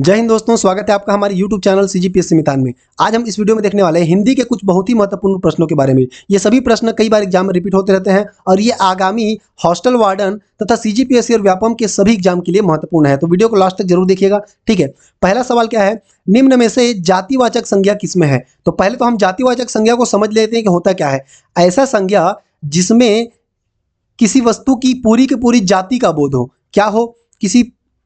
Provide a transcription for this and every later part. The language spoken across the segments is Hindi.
जय हिंद दोस्तों, स्वागत है आपका हमारे YouTube चैनल CGPSC मितान में। आज हम इस वीडियो में देखने वाले हैं हिंदी के कुछ बहुत ही महत्वपूर्ण प्रश्नों के बारे में। ये सभी प्रश्न कई बार एग्जाम में रिपीट होते रहते हैं और ये आगामी हॉस्टल वार्डन तथा CGPSC और व्यापम के सभी एग्जाम के लिए महत्वपूर्ण है, तो वीडियो को लास्ट तक जरूर देखिएगा। ठीक है, पहला सवाल क्या है, निम्न में से जातिवाचक संज्ञा किसमें है? तो पहले तो हम जातिवाचक संज्ञा को समझ लेते हैं कि होता क्या है। ऐसा संज्ञा जिसमें किसी वस्तु की पूरी जाति का बोध हो। क्या हो? किसी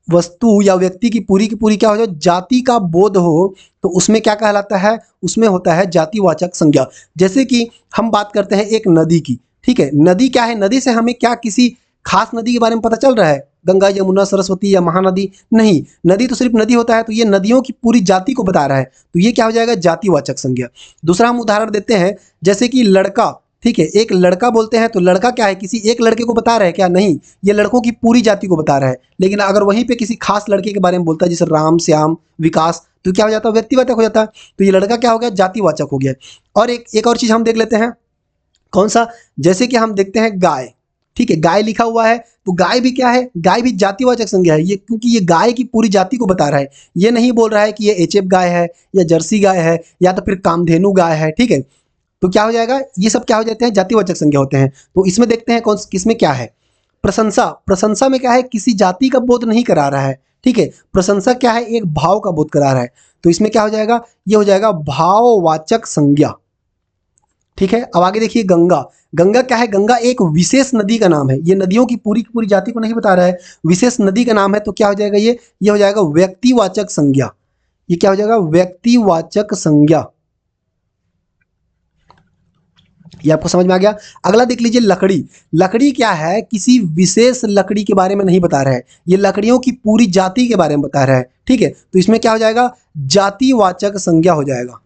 वस्तु या व्यक्ति की पूरी क्या हो जाए, जाति का बोध हो, तो उसमें क्या कहलाता है? उसमें होता है जातिवाचक संज्ञा। जैसे कि हम बात करते हैं एक नदी की। ठीक है, नदी क्या है? नदी से हमें क्या किसी खास नदी के बारे में पता चल रहा है? गंगा, यमुना, सरस्वती या महानदी? नहीं, नदी तो सिर्फ नदी होता है, तो ये नदियों की पूरी जाति को बता रहा है, तो ये क्या हो जाएगा? जातिवाचक संज्ञा। दूसरा हम उदाहरण देते हैं, जैसे कि लड़का। ठीक है, एक लड़का बोलते हैं तो लड़का क्या है? किसी एक लड़के को बता रहा है क्या? नहीं, ये लड़कों की पूरी जाति को बता रहा है। लेकिन अगर वहीं पे किसी खास लड़के के बारे में बोलता है, जैसे राम, श्याम, विकास, तो क्या हो जाता है? व्यक्तिवाचक हो जाता है। तो ये लड़का क्या हो गया? जातिवाचक हो गया। और एक और चीज हम देख लेते हैं, कौन सा? जैसे कि हम देखते हैं गाय। ठीक है, गाय लिखा हुआ है, तो गाय भी क्या है? गाय भी जातिवाचक संज्ञा है, ये क्योंकि ये गाय की पूरी जाति को बता रहा है। ये नहीं बोल रहा है कि ये HF गाय है या जर्सी गाय है या तो फिर कामधेनु गाय है। ठीक है, तो क्या हो जाएगा? ये सब क्या हो जाते हैं? जातिवाचक संज्ञा होते हैं। तो इसमें देखते हैं कौन किसमें क्या है। प्रशंसा। प्रशंसा में क्या है? किसी जाति का बोध नहीं करा रहा है। ठीक है, प्रशंसा क्या है? एक भाव का बोध करा रहा है, तो इसमें क्या हो जाएगा? ये हो जाएगा भाववाचक संज्ञा। ठीक है, अब आगे देखिए गंगा। गंगा क्या है? गंगा एक विशेष नदी का नाम है। ये नदियों की पूरी जाति को नहीं बता रहा है, विशेष नदी का नाम है, तो क्या हो जाएगा? ये हो जाएगा व्यक्तिवाचक संज्ञा। ये क्या हो जाएगा? व्यक्तिवाचक संज्ञा। ये आपको समझ में आ गया। अगला देख लीजिए लकड़ी। लकड़ी क्या है? किसी विशेष लकड़ी के बारे में नहीं बता रहा है, ये लकड़ियों की पूरी जाति के बारे में बता रहा है। ठीक है, तो इसमें क्या हो जाएगा? जातिवाचक संज्ञा हो जाएगा।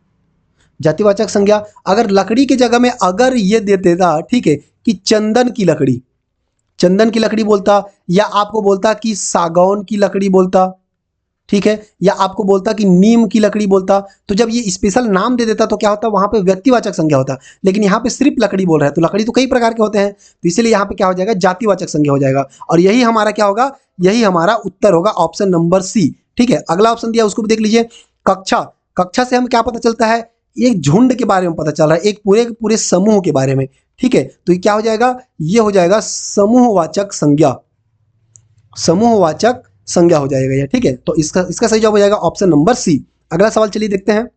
जातिवाचक संज्ञा। अगर लकड़ी की जगह में अगर ये दे देता, ठीक है, कि चंदन की लकड़ी, चंदन की लकड़ी बोलता, या आपको बोलता कि सागौन की लकड़ी बोलता, ठीक है, या आपको बोलता कि नीम की लकड़ी बोलता, तो जब ये स्पेशल नाम दे देता तो क्या होता? वहां पे व्यक्तिवाचक संज्ञा होता। लेकिन यहाँ पे सिर्फ लकड़ी बोल रहा है, तो लकड़ी तो कई प्रकार के होते हैं, तो इसीलिए यहाँ पे क्या हो जाएगा? जातिवाचक संज्ञा हो जाएगा। और यही हमारा क्या होगा? यही हमारा उत्तर होगा, ऑप्शन नंबर सी। ठीक है, अगला ऑप्शन दिया उसको भी देख लीजिए। कक्षा। कक्षा से हम क्या पता चलता है? एक झुंड के बारे में पता चल रहा है, एक पूरे समूह के बारे में। ठीक है, तो ये क्या हो जाएगा? ये हो जाएगा समूहवाचक संज्ञा। समूहवाचक संज्ञा हो जाएगा ये। ठीक है, तो इसका सही जवाब हो जाएगा ऑप्शन नंबर सी। अगला सवाल चलिए देखते हैं,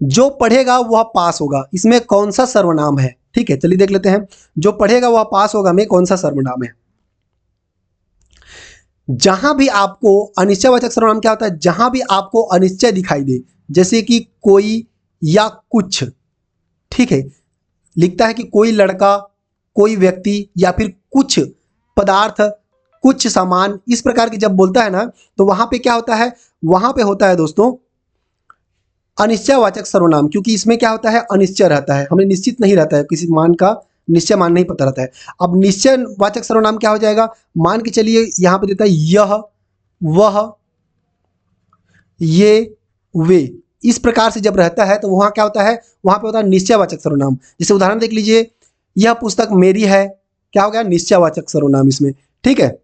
जो पढ़ेगा वह पास होगा, इसमें कौन सा सर्वनाम है? ठीक है, चलिए देख लेते हैं, जो पढ़ेगा वह पास होगा में कौन सा सर्वनाम है? जहां भी आपको अनिश्चयवाचक सर्वनाम क्या होता है? जहां भी आपको अनिश्चय दिखाई दे, जैसे कि कोई या कुछ। ठीक है, लिखता है कि कोई लड़का, कोई व्यक्ति, या फिर कुछ पदार्थ, कुछ सामान, इस प्रकार की जब बोलता है ना, तो वहां पे क्या होता है? वहां पे होता है दोस्तों अनिश्चयवाचक सर्वनाम, क्योंकि इसमें क्या होता है? अनिश्चय रहता है, हमें निश्चित नहीं रहता है, किसी मान का निश्चय मान नहीं पता रहता है। अब निश्चयवाचक सर्वनाम क्या हो जाएगा? मान के चलिए यहां पे देता है यह, वह, ये, वे, इस प्रकार से जब रहता है तो वहां क्या होता है? वहां पे होता है निश्चयवाचक सर्वनाम। जैसे उदाहरण देख लीजिए, यह पुस्तक मेरी है, क्या हो गया? निश्चयवाचक सर्वनाम इसमें। ठीक है,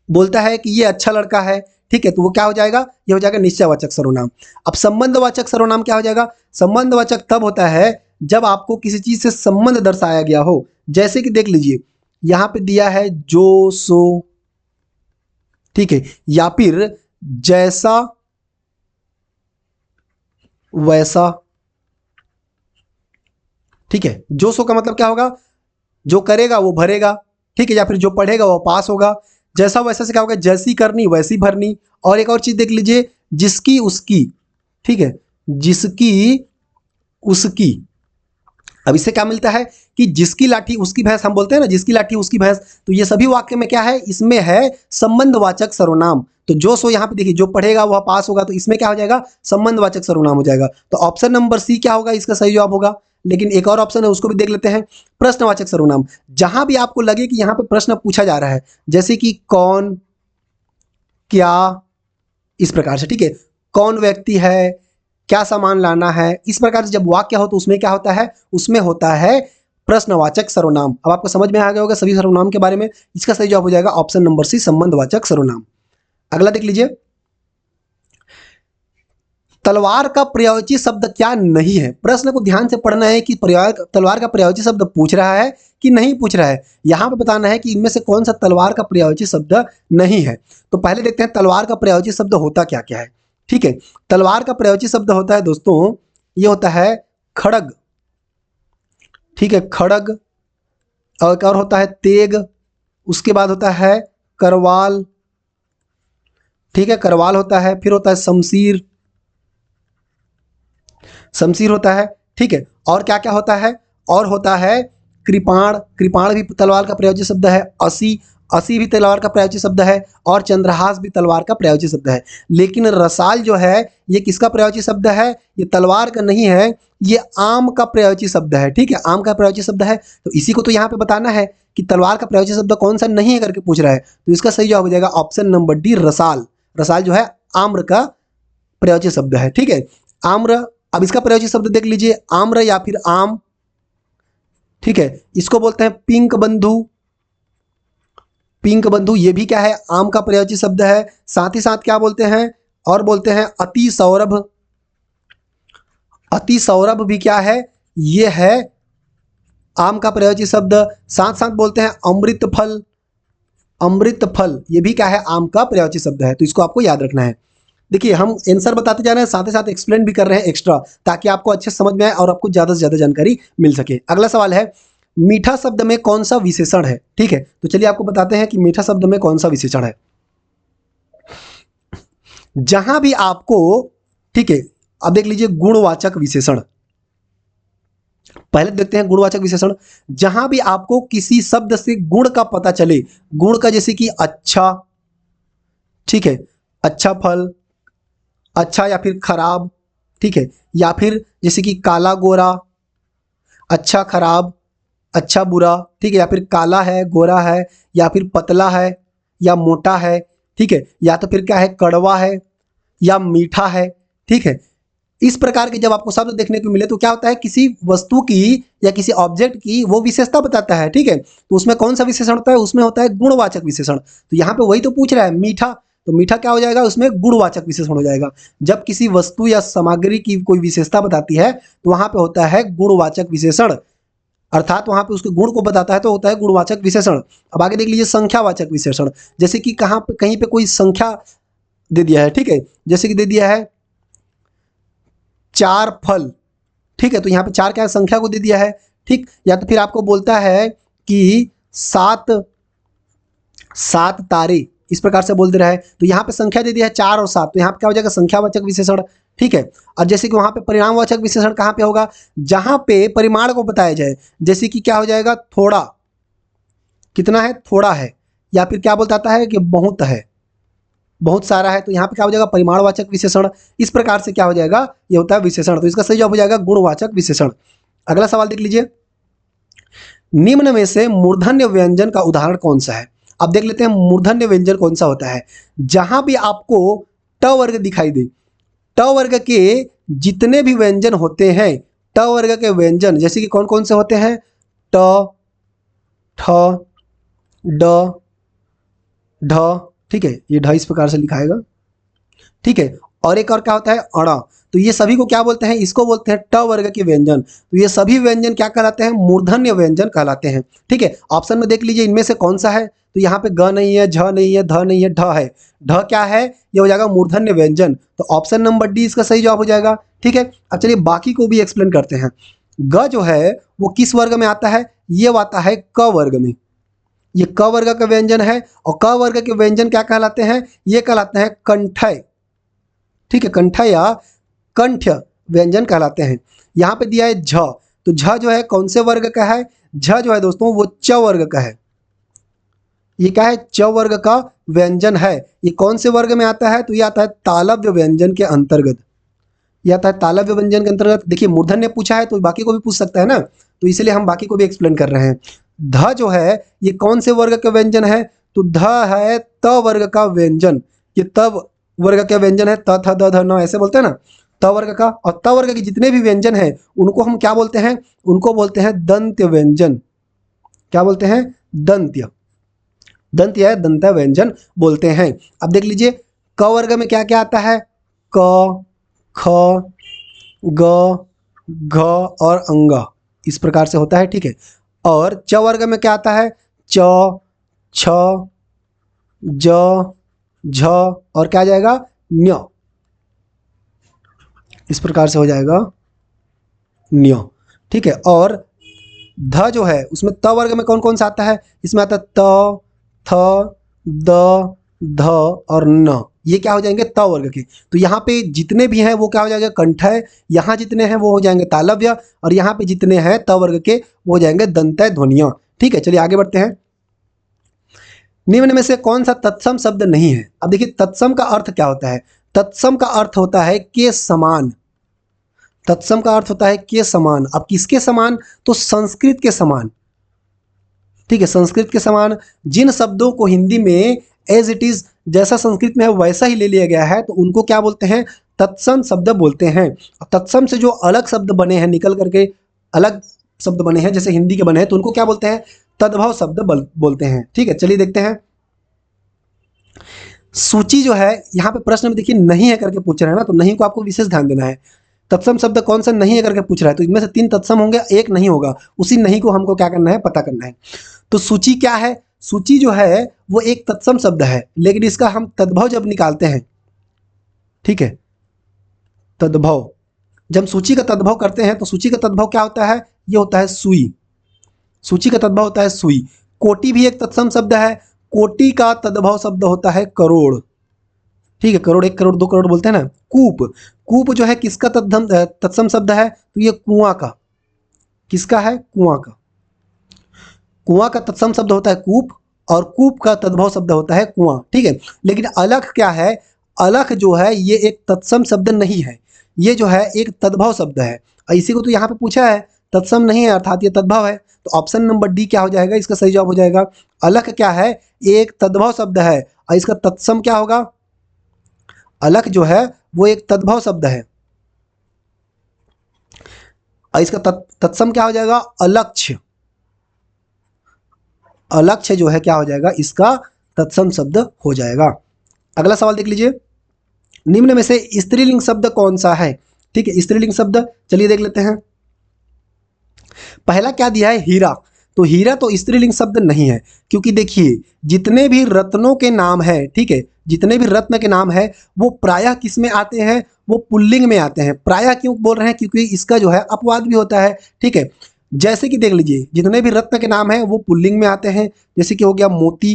बोलता है कि ये अच्छा लड़का है, ठीक है, तो वो क्या हो जाएगा? ये हो जाएगा निश्चयवाचक सर्वनाम। अब संबंधवाचक सर्वनाम क्या हो जाएगा? संबंधवाचक तब होता है जब आपको किसी चीज से संबंध दर्शाया गया हो। जैसे कि देख लीजिए, यहां पे दिया है जो, सो, ठीक है, या फिर जैसा, वैसा। ठीक है, जो सो का मतलब क्या होगा? जो करेगा वो भरेगा। ठीक है, या फिर जो पढ़ेगा वो पास होगा। जैसा वैसा से क्या होगा? जैसी करनी वैसी भरनी। और एक और चीज देख लीजिए, जिसकी उसकी। ठीक है, जिसकी उसकी। अब इससे क्या मिलता है कि जिसकी लाठी उसकी भैंस, हम बोलते हैं ना, जिसकी लाठी उसकी भैंस, तो ये सभी वाक्य में क्या है? इसमें है संबंधवाचक सर्वनाम। तो जो सो यहाँ पे देखिए, जो पढ़ेगा वह पास होगा, तो इसमें क्या हो जाएगा? संबंधवाचक सर्वनाम हो जाएगा। तो ऑप्शन नंबर सी क्या होगा? इसका सही जवाब होगा। लेकिन एक और ऑप्शन है, उसको भी देख लेते हैं, प्रश्नवाचक सर्वनाम। जहां भी आपको लगे कि यहाँ पे प्रश्न पूछा जा रहा है, जैसे कि कौन, क्या, इस प्रकार से। ठीक है, कौन व्यक्ति है, क्या सामान लाना है, इस प्रकार से जब वाक्य हो तो उसमें क्या होता है? उसमें होता है प्रश्नवाचक सर्वनाम। अब आपको समझ में आ गया होगा सभी सर्वनाम के बारे में। इसका सही जवाब हो जाएगा ऑप्शन नंबर सी, संबंधवाचक सर्वनाम। अगला देख लीजिए, तलवार का प्रयोज्य शब्द क्या नहीं है? प्रश्न को ध्यान से पढ़ना है कि तलवार का प्रयोज्य शब्द पूछ रहा है कि नहीं पूछ रहा है। यहाँ पे बताना है कि इनमें से कौन सा तलवार का प्रयोज्य शब्द नहीं है। तो पहले देखते हैं तलवार का प्रयोज्य शब्द होता क्या क्या है। ठीक है, तलवार का प्रयोज्य शब्द होता है दोस्तों, ये होता है खड़ग। ठीक है, खड़ग। और होता है तेग। उसके बाद होता है करवाल। ठीक है, करवाल होता है। फिर होता है शमशीर, शमशीर होता है। ठीक है, और क्या क्या होता है? और होता है कृपाण। कृपाण भी तलवार का प्रयोज्य शब्द है। असी, असी भी तलवार का प्रयोज्य शब्द है। और चंद्रहास भी तलवार का प्रयोज्य शब्द है। लेकिन रसाल जो है ये किसका प्रयोज्य शब्द है? ये तलवार का नहीं है, ये आम का प्रयोज्य शब्द है। ठीक है, आम का प्रयोज्य शब्द है। तो इसी को तो यहाँ पे बताना है कि तलवार का प्रयोज्य शब्द कौन सा नहीं है करके पूछ रहा है। तो इसका सही जवाब हो जाएगा ऑप्शन नंबर डी, रसाल। रसाल जो है आम्र का प्रयोज्य शब्द है। ठीक है, आम्र। अब इसका प्रयोज्य शब्द देख लीजिए, आम्र या फिर आम। ठीक है, इसको बोलते हैं पिंक बंधु। पिंक बंधु ये भी क्या है? आम का प्रयोज्य शब्द है। साथ ही साथ क्या बोलते हैं? और बोलते हैं अति सौरभ। अति सौरभ भी क्या है? ये है आम का प्रयोज्य शब्द। साथ साथ बोलते हैं अमृत फल। अमृत फल ये भी क्या है? आम का प्रयोज्य शब्द है। तो इसको आपको याद रखना है। देखिए, हम आंसर बताते जा रहे हैं, साथ ही साथ एक्सप्लेन भी कर रहे हैं एक्स्ट्रा, ताकि आपको अच्छे समझ में आए और आपको ज़्यादा से ज़्यादा जानकारी मिल सके। अगला सवाल है, मीठा शब्द में कौन सा विशेषण है? ठीक है, तो चलिए आपको बताते हैं कि मीठा शब्द में कौन सा विशेषण है। जहां भी आपको, ठीक है, अब देख लीजिए गुणवाचक विशेषण। पहले देखते हैं गुणवाचक विशेषण। जहां भी आपको किसी शब्द से गुण का पता चले, गुण का जैसे कि अच्छा, ठीक है, अच्छा फल, अच्छा या फिर खराब, ठीक है, या फिर जैसे कि काला गोरा, अच्छा खराब, अच्छा बुरा, ठीक है, या फिर काला है, गोरा है, या फिर पतला है, या मोटा है, ठीक है, या तो फिर क्या है, कड़वा है, या मीठा है। ठीक है, इस प्रकार के जब आपको शब्द देखने को मिले तो क्या होता है, किसी वस्तु की या किसी ऑब्जेक्ट की वो विशेषता बताता है। ठीक है, तो उसमें कौन सा विशेषण होता है? उसमें होता है गुणवाचक विशेषण। तो यहाँ पे वही तो पूछ रहा है, मीठा। तो मीठा क्या हो जाएगा? उसमें गुणवाचक विशेषण हो जाएगा। जब किसी वस्तु या सामग्री की कोई विशेषता बताती है तो वहां पे होता है गुणवाचक विशेषण, अर्थात वहां पे उसके गुण को बताता है तो होता है गुणवाचक विशेषण। अब आगे देख लीजिए संख्यावाचक विशेषण। जैसे कि कहाँ पे, कहीं पे कोई संख्या दे दिया है, ठीक है, जैसे कि दे दिया है 4 फल, ठीक है, तो यहाँ पे 4 क्या संख्या को दे दिया है। ठीक, या तो फिर आपको बोलता है कि 7 तारे, इस प्रकार से बोल दे रहा है, तो यहाँ पे संख्या दे दिया है 4 और 7, तो यहाँ पे क्या हो जाएगा, संख्यावाचक विशेषण। ठीक है, और जैसे कि वहाँ पे परिणामवाचक विशेषण कहाँ पे होगा? जहाँ पे परिमाण को बताया जाए, जैसे कि क्या हो जाएगा, थोड़ा, कितना है, थोड़ा है, या फिर क्या बताता है कि बहुत है, बहुत सारा है, तो यहाँ पे क्या हो जाएगा, परिमाणवाचक विशेषण। इस प्रकार से क्या हो जाएगा, ये होता है विशेषण। तो इसका सही जवाब हो जाएगा गुणवाचक विशेषण। अगला सवाल देख लीजिए, निम्न में से मूर्धन्य व्यंजन का उदाहरण कौन सा है? अब देख लेते हैं मूर्धन्य व्यंजन कौन सा होता है। जहां भी आपको ट वर्ग दिखाई दे, ट वर्ग के जितने भी व्यंजन होते हैं, ट वर्ग के व्यंजन जैसे कि कौन कौन से होते हैं, ट, ठ, ड, ढ, ठीक है, ये ढ इस प्रकार से लिखाएगा। ठीक है, और एक और क्या होता है, अड़ा। तो ये सभी को क्या बोलते हैं, इसको बोलते हैं ट वर्ग के व्यंजन। तो ये सभी व्यंजन क्या कहलाते हैं, मूर्धन्य व्यंजन कहलाते हैं। ठीक है, ऑप्शन में देख लीजिए इनमें से कौन सा है। तो यहाँ पे ग नहीं है, झ नहीं है, ध नहीं है, ढ है। ढ क्या है, ये हो जाएगा मूर्धन्य व्यंजन। तो ऑप्शन नंबर डी इसका सही जवाब हो जाएगा। ठीक है, अब चलिए बाकी को भी एक्सप्लेन करते हैं। ग जो है वो किस वर्ग में आता है, ये आता है क वर्ग में। ये क वर्ग का व्यंजन है, और क वर्ग के व्यंजन क्या कहलाते हैं, ये कहलाते हैं कंठय। ठीक है, कंठय या कंठ्य व्यंजन कहलाते हैं। यहाँ पे दिया है झ, तो झ जो है कौन से वर्ग का है, झ जो है दोस्तों वो च वर्ग का है। ये क्या है, च वर्ग का व्यंजन है। ये कौन से वर्ग में आता है, तो ये आता है तालव्य व्यंजन के अंतर्गत। ये आता है तालव्य व्यंजन के अंतर्गत। देखिए मूर्धन्य ने पूछा है तो बाकी को भी पूछ सकता है ना, तो इसलिए हम बाकी को भी एक्सप्लेन कर रहे हैं। ध जो है ये कौन से वर्ग का व्यंजन है, तो ध है त वर्ग का व्यंजन। ये तब वर्ग का व्यंजन है, त थ द ध न ऐसे बोलते हैं ना, त वर्ग का। और त वर्ग के जितने भी व्यंजन हैं उनको हम क्या बोलते हैं, उनको बोलते हैं दंत्य व्यंजन। क्या बोलते हैं, दंत्य। दंत्य है, दंत्य व्यंजन बोलते हैं। अब देख लीजिए क वर्ग में क्या क्या आता है, क, ख, ग, घ और अंग, इस प्रकार से होता है। ठीक है, और च वर्ग में क्या आता है? च, छ, ज, झ और क्या आ जाएगा? न्य, इस प्रकार से हो जाएगा न्य। ठीक है, और ध जो है उसमें त वर्ग में कौन कौन सा आता है? इसमें आता है त, थ, द, ध और न, ये क्या हो जाएंगे? त वर्ग के। तो यहाँ पे जितने भी हैं वो क्या हो जाएंगे? कंठय। यहाँ जितने हैं वो हो जाएंगे तालव्य, और यहाँ पे जितने हैं त वर्ग के वो हो जाएंगे दंतय ध्वनियां। ठीक है, चलिए आगे बढ़ते हैं। निम्न में से कौन सा तत्सम शब्द नहीं है? अब देखिए तत्सम का अर्थ क्या होता है? तत्सम का अर्थ होता है के समान। तत्सम का अर्थ होता है के समान। अब किसके समान? तो संस्कृत के समान। ठीक है, संस्कृत के समान। जिन शब्दों को हिंदी में एज इट इज जैसा संस्कृत में है वैसा ही ले लिया गया है, तो उनको क्या बोलते हैं? तत्सम शब्द बोलते हैं। तत्सम से जो अलग शब्द बने हैं, निकल करके अलग शब्द बने हैं, जैसे हिंदी के बने हैं, तो उनको क्या बोलते हैं? तद्भव शब्द बोलते हैं। ठीक है, चलिए देखते हैं। सूची जो है यहाँ पे प्रश्न में देखिए नहीं है करके पूछ रहा है ना, तो नहीं को आपको विशेष ध्यान देना है। तत्सम शब्द कौन सा नहीं है करके पूछ रहा है, तो इनमें से 3 तत्सम होंगे, एक नहीं होगा। उसी नहीं को हमको क्या करना है? पता करना है। तो सूची क्या है? सूची जो है वो एक तत्सम शब्द है, लेकिन इसका हम तद्भव जब निकालते हैं, ठीक है, तद्भव, जब हम सूची का तद्भव करते हैं तो सूची का तद्भव क्या होता है? ये होता है सुई। सूची का तद्भव होता है सुई। कोटि भी एक तत्सम शब्द है। कोटि का तद्भव शब्द होता है करोड़। ठीक है, करोड़, 1 करोड़, 2 करोड़ बोलते हैं ना। कूप, कूप जो है किसका तत्सम शब्द है? तो ये कुआं का। किसका है? कुआं का। कुआं का तत्सम शब्द होता है कूप, और कूप का तद्भव शब्द होता है कुआं। ठीक है, लेकिन अलख क्या है? अलख जो है ये एक तत्सम शब्द नहीं है, ये जो है एक तद्भव शब्द है। और इसी को तो यहाँ पे पूछा है, तत्सम नहीं है अर्थात ये तद्भव है। तो ऑप्शन नंबर डी क्या हो जाएगा? इसका सही जवाब हो जाएगा। अलख क्या है? एक तद्भव शब्द है, और इसका तत्सम क्या होगा? अलख जो है वो एक तद्भव शब्द है, और इसका तत्सम क्या हो जाएगा? अलक्ष्य। अलक्ष्य जो है क्या हो जाएगा? इसका तत्सम शब्द हो जाएगा। अगला सवाल देख लीजिए। निम्न में से स्त्रीलिंग शब्द कौन सा है? ठीक है, स्त्रीलिंग शब्द चलिए देख लेते हैं। पहला क्या दिया है? हीरा। तो हीरा तो स्त्रीलिंग शब्द नहीं है, क्योंकि देखिए जितने भी रत्नों के नाम है, ठीक है, जितने भी रत्न के नाम है वो प्रायः किस में आते हैं? वो पुल्लिंग में आते हैं। प्रायः क्यों बोल रहे हैं? क्योंकि इसका जो है अपवाद भी होता है। ठीक है, जैसे कि देख लीजिए जितने भी रत्न के नाम है वो पुल्लिंग में आते हैं। जैसे कि हो गया मोती।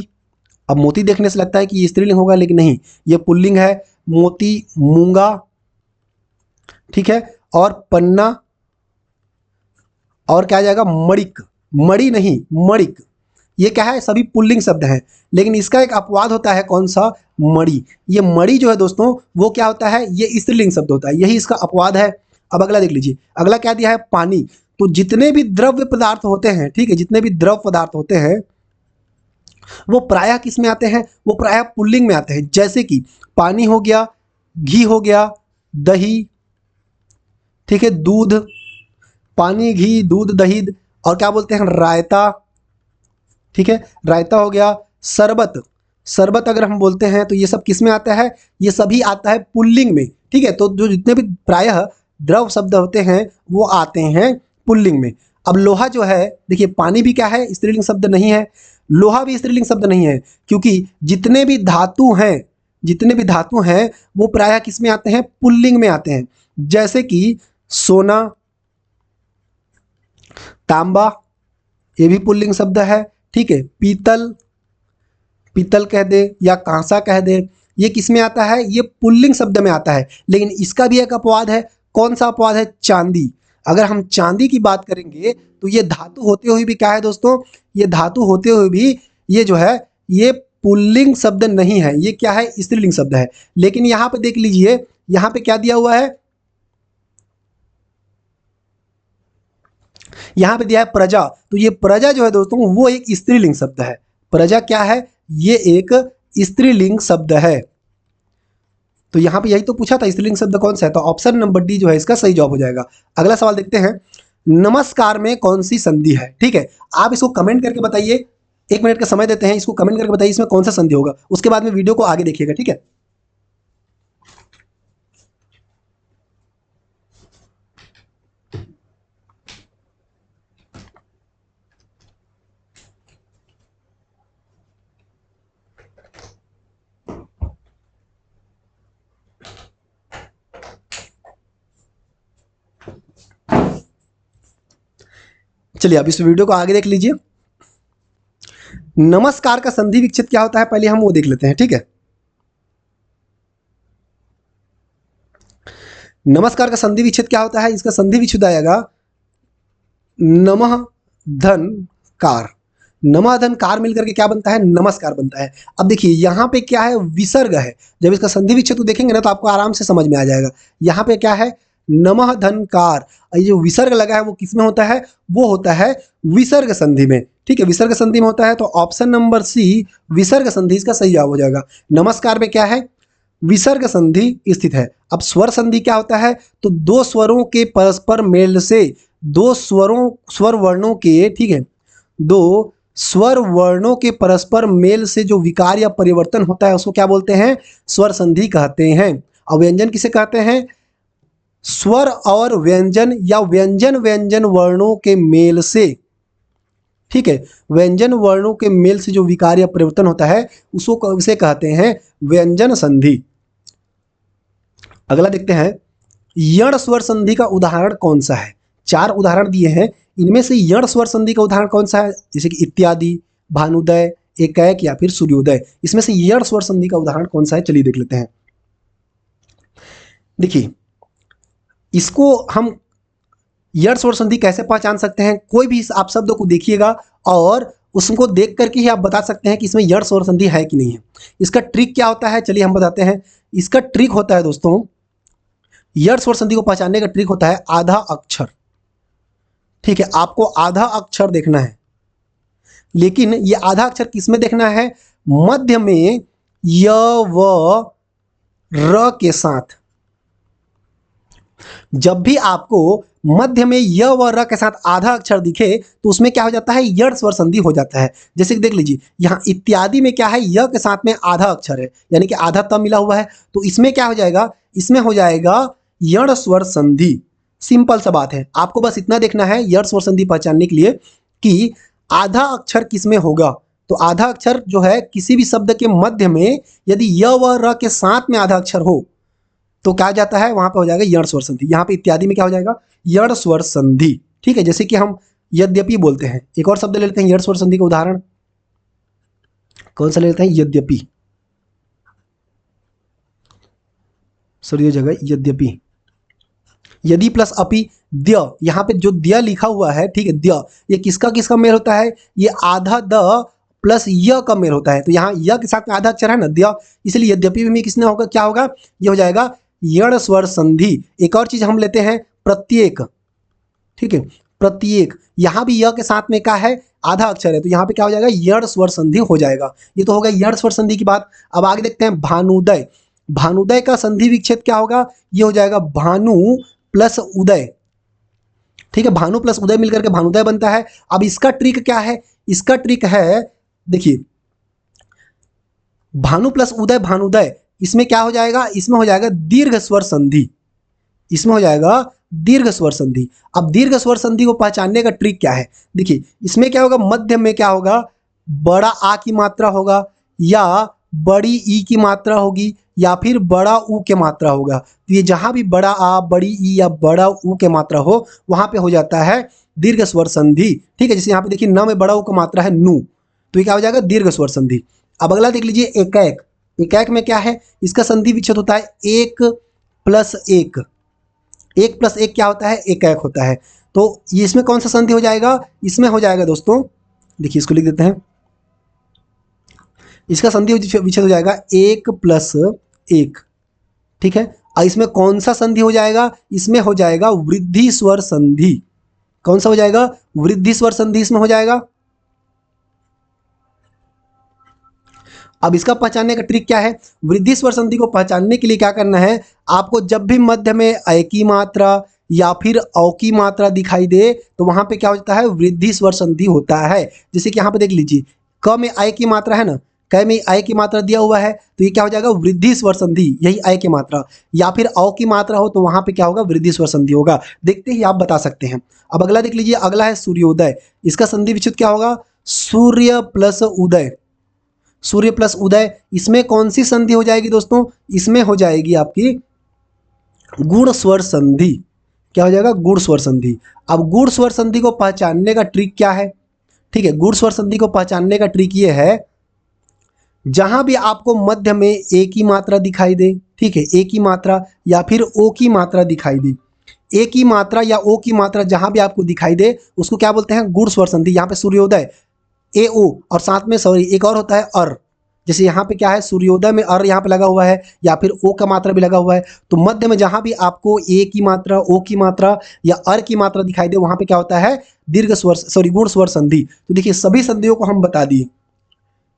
अब मोती देखने से लगता है कि ये स्त्रीलिंग होगा, लेकिन नहीं, ये पुल्लिंग है। मोती, मूंगा, ठीक है, और पन्ना, और क्या आ जाएगा? मणिक। मणि नहीं, मणिक, ये क्या है? सभी पुल्लिंग शब्द हैं, लेकिन इसका एक अपवाद होता है। कौन सा? मणि। ये मणि जो है दोस्तों वो क्या होता है? ये स्त्रीलिंग शब्द होता है, यही इसका अपवाद है। अब अगला देख लीजिए। अगला क्या दिया है? पानी। तो जितने भी द्रव्य पदार्थ होते हैं, ठीक है, जितने भी द्रव पदार्थ होते हैं वो प्रायः किस में आते हैं? वो प्रायः पुल्लिंग में आते हैं। जैसे कि पानी हो गया, घी हो गया, दही, ठीक है, दूध, पानी, घी, दूध, दही, और क्या बोलते हैं? रायता। ठीक है, रायता हो गया। शरबत, शरबत अगर हम बोलते हैं तो ये सब किस में आता है? ये सभी आता है पुल्लिंग में। ठीक है, तो जो जितने भी प्रायः द्रव शब्द होते हैं वो आते हैं पुल्लिंग में। अब लोहा जो है, देखिए पानी भी क्या है? स्त्रीलिंग शब्द नहीं है। लोहा भी स्त्रीलिंग शब्द नहीं है, क्योंकि जितने भी धातु हैं, जितने भी धातु हैं वो प्रायः किस में आते हैं? पुल्लिंग में आते हैं। जैसे कि सोना, तांबा, ये भी पुल्लिंग शब्द है। ठीक है, पीतल, पीतल कह दे या कांसा कह दे, ये किस में आता है? ये पुल्लिंग शब्द में आता है। लेकिन इसका भी एक अपवाद है। कौन सा अपवाद है? चांदी। अगर हम चांदी की बात करेंगे तो ये धातु होते हुए भी क्या है दोस्तों? ये धातु होते हुए भी ये जो है ये पुल्लिंग शब्द नहीं है, ये क्या है? स्त्रीलिंग शब्द है। लेकिन यहाँ पे देख लीजिए, यहाँ पे क्या दिया हुआ है? यहाँ पे दिया है प्रजा। तो ये प्रजा जो है दोस्तों वो एक स्त्रीलिंग शब्द है। प्रजा क्या है? ये एक स्त्रीलिंग शब्द है। तो यहाँ पे यही तो पूछा था, स्त्रीलिंग शब्द कौन सा है? तो ऑप्शन नंबर डी जो है इसका सही जवाब हो जाएगा। अगला सवाल देखते हैं। नमस्कार में कौन सी संधि है? ठीक है, आप इसको कमेंट करके बताइए। 1 मिनट का समय देते हैं, इसको कमेंट करके बताइए इसमें कौन सा संधि होगा। उसके बाद में वीडियो को आगे देखिएगा। ठीक है, चलिए अब इस वीडियो को आगे देख लीजिए। नमस्कार का संधि विच्छेद क्या होता है, पहले हम वो देख लेते हैं, ठीक है। नमस्कार का संधि विच्छेद क्या होता है, इसका संधि विच्छेद आएगा नमः धन कार। नमः धन कार मिलकर के क्या बनता है, नमस्कार बनता है। अब देखिए यहाँ पे क्या है, विसर्ग है। जब इसका संधि विच्छेद देखेंगे ना तो आपको आराम से समझ में आ जाएगा। यहाँ पे क्या है, नमः धन कार, ये जो विसर्ग लगा है वो किसमें होता है, वो होता है विसर्ग संधि में, ठीक है। विसर्ग संधि में होता है, तो ऑप्शन नंबर सी विसर्ग संधि इसका सही जवाब हो जाएगा। नमस्कार में क्या है, विसर्ग संधि स्थित है। अब स्वर संधि क्या होता है, तो दो स्वरों के परस्पर मेल से, दो स्वर वर्णों के, ठीक है, दो स्वर वर्णों के परस्पर मेल से जो विकार या परिवर्तन होता है उसको क्या बोलते हैं, स्वर संधि कहते हैं। और व्यंजन किसे कहते हैं, स्वर और व्यंजन या व्यंजन व्यंजन वर्णों के मेल से, ठीक है, व्यंजन वर्णों के मेल से जो विकार या परिवर्तन होता है उसको उसे कहते हैं व्यंजन संधि। अगला देखते हैं, यण स्वर संधि का उदाहरण कौन सा है। चार उदाहरण दिए हैं, इनमें से यण स्वर संधि का उदाहरण कौन सा है, जैसे कि इत्यादि, भानुदय, एकाएक या फिर सूर्योदय। इसमें से यण स्वर संधि का उदाहरण कौन सा है, चलिए देख लेते हैं। देखिए इसको हम यण स्वर संधि कैसे पहचान सकते हैं, कोई भी आप शब्द को देखिएगा और उसको देख करके ही आप बता सकते हैं कि इसमें यण स्वर संधि है कि नहीं है। इसका ट्रिक क्या होता है, चलिए हम बताते हैं। इसका ट्रिक होता है दोस्तों, यण स्वर संधि को पहचानने का ट्रिक होता है आधा अक्षर, ठीक है। आपको आधा अक्षर देखना है, लेकिन ये आधा अक्षर किसमें देखना है, मध्य में य व र के साथ। जब भी आपको मध्य में य व र के साथ आधा अक्षर दिखे तो उसमें क्या हो जाता है, यण स्वर संधि हो जाता है। जैसे कि देख लीजिए यहाँ इत्यादि में क्या है, य के साथ में आधा अक्षर है, यानी कि आधा तब मिला हुआ है, तो इसमें क्या हो जाएगा, इसमें हो जाएगा यण स्वर संधि। सिंपल सा बात है, आपको बस इतना देखना है यण स्वर संधि पहचानने के लिए कि आधा अक्षर किसमें होगा। तो आधा अक्षर जो है किसी भी शब्द के मध्य में यदि य व र के साथ में आधा अक्षर हो तो क्या जाता है, वहां पे हो जाएगा यण स्वर संधि। यहाँ पे इत्यादि में क्या हो जाएगा, यण स्वर संधि, ठीक है। जैसे कि हम यद्यपि बोलते हैं। एक और शब्द ले लेते हैं यण स्वर संधि का उदाहरण, कौन सा ले लेते हैं, यद्यपि, सॉरी जगह यद्यपि, यदि प्लस अपि द्य, यहाँ पे जो द्य लिखा हुआ है, ठीक है, द्य, ये किसका किसका मेल होता है, ये आधा द प्लस य का मेल होता है। तो यहाँ य के साथ में आधा अक्षर है ना, द्य, इसलिए यद्यपि में किसने होगा, क्या होगा, ये हो जाएगा यण स्वर संधि। एक और चीज हम लेते हैं प्रत्येक, ठीक है, प्रत्येक, यहाँ भी य के साथ में क्या है, आधा अक्षर है, तो यहाँ पे क्या हो जाएगा, यण स्वर संधि हो जाएगा। ये तो होगा यण स्वर संधि की बात। अब आगे देखते हैं भानुदय। भानुदय का संधि विच्छेद क्या होगा, ये हो जाएगा भानु प्लस उदय, ठीक है, भानु प्लस उदय मिलकर के भानुदय बनता है। अब इसका ट्रिक क्या है, इसका ट्रिक है, देखिए भानु प्लस उदय भानुदय, इसमें क्या हो जाएगा, इसमें हो जाएगा दीर्घ स्वर संधि, इसमें हो जाएगा दीर्घ स्वर संधि। अब दीर्घ स्वर संधि को पहचानने का ट्रिक क्या है, देखिए इसमें क्या होगा, मध्य में क्या होगा, बड़ा आ की मात्रा होगा या बड़ी ई की मात्रा होगी या फिर बड़ा ऊ के मात्रा होगा। तो ये जहां भी बड़ा आ, बड़ी ई या बड़ा ऊ के मात्रा हो वहां पे हो जाता है दीर्घ स्वर संधि, ठीक है। जैसे यहाँ पे देखिए न में बड़ा ऊ का मात्रा है नू, तो ये क्या हो जाएगा, दीर्घ स्वर संधि। अब अगला देख लीजिए एकाएक। एकाएक में क्या है, इसका संधि विच्छेद होता है एक प्लस एक। एक प्लस एक क्या होता है, एकाएक होता है। तो ये इसमें कौन सा संधि हो जाएगा, इसमें हो जाएगा दोस्तों, देखिए इसको लिख देते हैं, इसका संधि विच्छेद हो जाएगा एक प्लस एक, ठीक है। और इसमें कौन सा संधि हो जाएगा, इसमें हो जाएगा वृद्धि स्वर संधि। कौन सा हो जाएगा, वृद्धि स्वर संधि इसमें हो जाएगा। अब इसका पहचानने का ट्रिक क्या है, वृद्धि स्वर संधि को पहचानने के लिए क्या करना है, आपको जब भी मध्य में अ की मात्रा या फिर औ की मात्रा दिखाई दे तो वहां पे क्या होता है, वृद्धि स्वर संधि होता है। जैसे कि यहाँ पे देख लीजिए क में अ की मात्रा है ना, क में अ की मात्रा दिया हुआ है, तो ये क्या हो जाएगा, वृद्धि स्वर संधि, यही अ की मात्रा। या फिर औ की मात्रा हो तो वहां पे क्या होगा, वृद्धि स्वर संधि होगा। देखते ही आप बता सकते हैं। अब अगला देख लीजिए, अगला है सूर्योदय। इसका संधि विच्छेद क्या होगा, सूर्य प्लस उदय। सूर्य प्लस उदय, इसमें कौन सी संधि हो जाएगी दोस्तों, इसमें हो जाएगी आपकी गुण स्वर संधि। क्या हो जाएगा, गुण स्वर संधि। अब गुण स्वर संधि को पहचानने का ट्रिक क्या है, ठीक है, गुण स्वर संधि को पहचानने का ट्रिक ये है, जहां भी आपको मध्य में ए की मात्रा दिखाई दे, ठीक है, ए की मात्रा या फिर ओ की मात्रा दिखाई दे, ए की मात्रा या ओ की मात्रा जहां भी आपको दिखाई दे उसको क्या बोलते हैं, गुण स्वर संधि। यहाँ पे सूर्योदय ए ओ और साथ में सॉरी एक और होता है अर, जैसे यहाँ पे क्या है, सूर्योदय में अर यहाँ पे लगा हुआ है या फिर ओ का मात्रा भी लगा हुआ है, तो मध्य में जहां भी आपको ए की मात्रा, ओ की मात्रा या अर की मात्रा दिखाई दे वहां पे क्या होता है, दीर्घ स्वर सॉरी गुण स्वर संधि। तो देखिए सभी संधियों को हम बता दिए।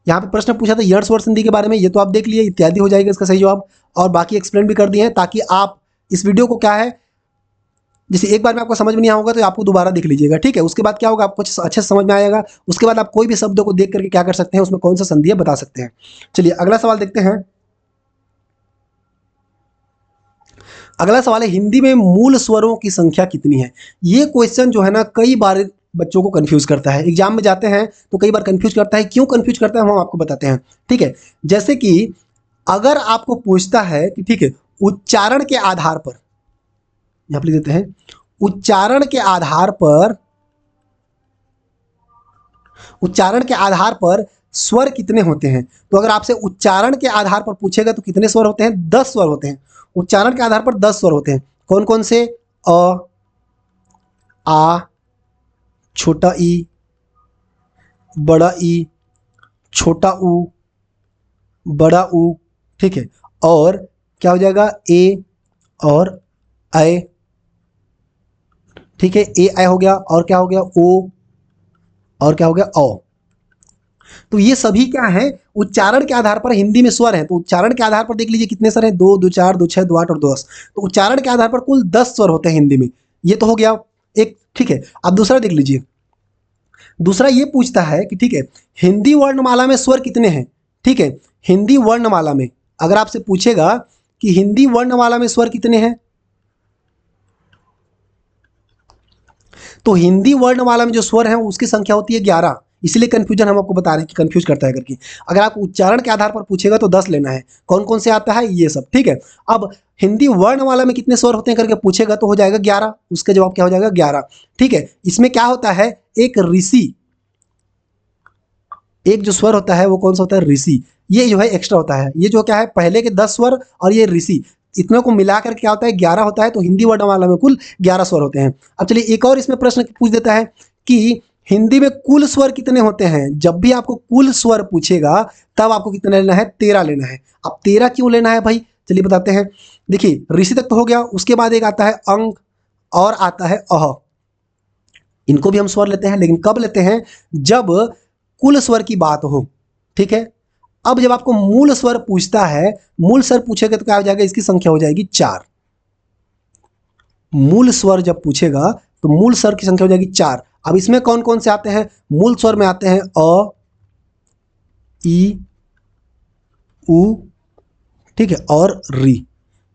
यहाँ पे प्रश्न पूछा था यण स्वर संधि के बारे में, ये तो आप देख लिए, इत्यादि हो जाएगा इसका सही जवाब, और बाकी एक्सप्लेन भी कर दिए हैं ताकि आप इस वीडियो को क्या है, जैसे एक बार में आपको समझ में नहीं आएगा तो आपको दोबारा देख लीजिएगा, ठीक है। उसके बाद क्या होगा, आपको अच्छे से समझ में आएगा, उसके बाद आप कोई भी शब्द को देख करके क्या कर सकते हैं, उसमें कौन सा संधि है बता सकते हैं। चलिए अगला सवाल देखते हैं। अगला सवाल है, हिंदी में मूल स्वरों की संख्या कितनी है। ये क्वेश्चन जो है ना कई बार बच्चों को कंफ्यूज करता है, एग्जाम में जाते हैं तो कई बार कंफ्यूज करता है। क्यों कंफ्यूज करता है हम आपको बताते हैं, ठीक है। जैसे कि अगर आपको पूछता है कि ठीक है, उच्चारण के आधार पर, यहां पर लिख देते हैं, उच्चारण के आधार पर, उच्चारण के आधार पर स्वर कितने होते हैं, तो अगर आपसे उच्चारण के आधार पर पूछेगा तो कितने स्वर होते हैं, 10 स्वर होते हैं। उच्चारण के आधार पर 10 स्वर होते हैं। कौन कौन से, अ, आ, छोटा ई, बड़ा ई, छोटा ऊ, बड़ा ऊ, ठीक है, और क्या हो जाएगा, ए और ऐ, ठीक है, ए ऐ हो गया, और क्या हो गया, ओ, और क्या हो गया, औ। तो ये सभी क्या है, उच्चारण के आधार पर हिंदी में स्वर हैं। तो उच्चारण के आधार पर देख लीजिए कितने स्वर हैं, 2, 2, 4, 2, 6, 2, 8 और 2, 10। तो उच्चारण के आधार पर कुल 10 स्वर होते हैं हिंदी में। ये तो हो गया एक, ठीक है। अब दूसरा देख लीजिए, दूसरा ये पूछता है कि ठीक है, हिंदी वर्णमाला में स्वर कितने हैं, ठीक है। हिंदी वर्णमाला में अगर आपसे पूछेगा कि हिंदी वर्णमाला में स्वर कितने हैं, तो हिंदी वर्णमाला में जो स्वर हैं उसकी संख्या होती है 11। इसलिए कंफ्यूजन हम आपको बता रहे हैं कि कंफ्यूज करता है करके। अगर आप उच्चारण के आधार पर पूछेगा तो 10 लेना है, कौन कौन से आता है ये सब, ठीक है। अब हिंदी वर्णमाला में कितने स्वर होते हैं करके पूछेगा तो हो जाएगा 11, उसका जवाब क्या हो जाएगा, 11, ठीक है। इसमें क्या होता है, एक ऋषि, एक जो स्वर होता है वो कौन सा होता है, ऋषि। ये जो है एक्स्ट्रा होता है, ये जो क्या है, पहले के 10 स्वर और ये ऋषि, इतने को मिलाकर क्या होता है, 11 होता है। तो हिंदी वर्णमाला में कुल 11 स्वर होते हैं। अब चलिए एक और इसमें प्रश्न पूछ देता है कि हिंदी में कुल स्वर कितने होते हैं। जब भी आपको कुल स्वर पूछेगा तब आपको कितना लेना है, 13 लेना है। अब 13 क्यों लेना है भाई, चलिए बताते हैं। देखिए ऋषि तक तो हो गया, उसके बाद एक आता है अंक और आता है अह। इनको भी हम स्वर लेते हैं, लेकिन कब लेते हैं, जब कुल स्वर की बात हो, ठीक है। अब जब आपको मूल स्वर पूछता है, मूल स्वर पूछेगा तो क्या हो जाएगा, इसकी संख्या हो जाएगी 4। मूल स्वर जब पूछेगा तो मूल स्वर की संख्या हो जाएगी 4। अब इसमें कौन कौन से आते हैं, मूल स्वर में आते हैं अ, ई, उ, ठीक है, और री।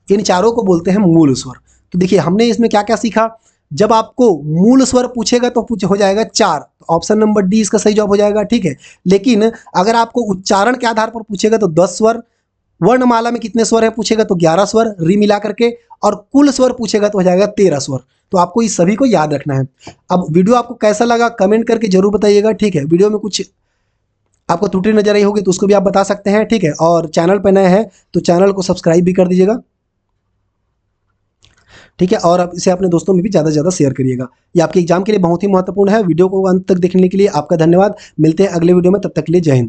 इन चारों को बोलते हैं मूल स्वर। तो देखिए हमने इसमें क्या क्या सीखा, जब आपको मूल स्वर पूछेगा तो हो जाएगा 4, तो ऑप्शन नंबर डी इसका सही जवाब हो जाएगा, ठीक है। लेकिन अगर आपको उच्चारण के आधार पर पूछेगा तो 10 स्वर, वर्णमाला में कितने स्वर है पूछेगा तो 11 स्वर री मिला करके, और कुल स्वर पूछेगा तो हो जाएगा 13 स्वर। तो आपको इस सभी को याद रखना है। अब वीडियो आपको कैसा लगा कमेंट करके जरूर बताइएगा, ठीक है। वीडियो में कुछ आपको त्रुटि नजर आई होगी तो उसको भी आप बता सकते हैं, ठीक है। और चैनल पर नए हैं तो चैनल को सब्सक्राइब भी कर दीजिएगा, ठीक है। और आप इसे अपने दोस्तों में भी ज़्यादा से ज़्यादा शेयर करिएगा। ये आपके एग्जाम के लिए बहुत ही महत्वपूर्ण है। वीडियो को अंत तक देखने के लिए आपका धन्यवाद। मिलते हैं अगले वीडियो में, तब तक के लिए जय हिंद।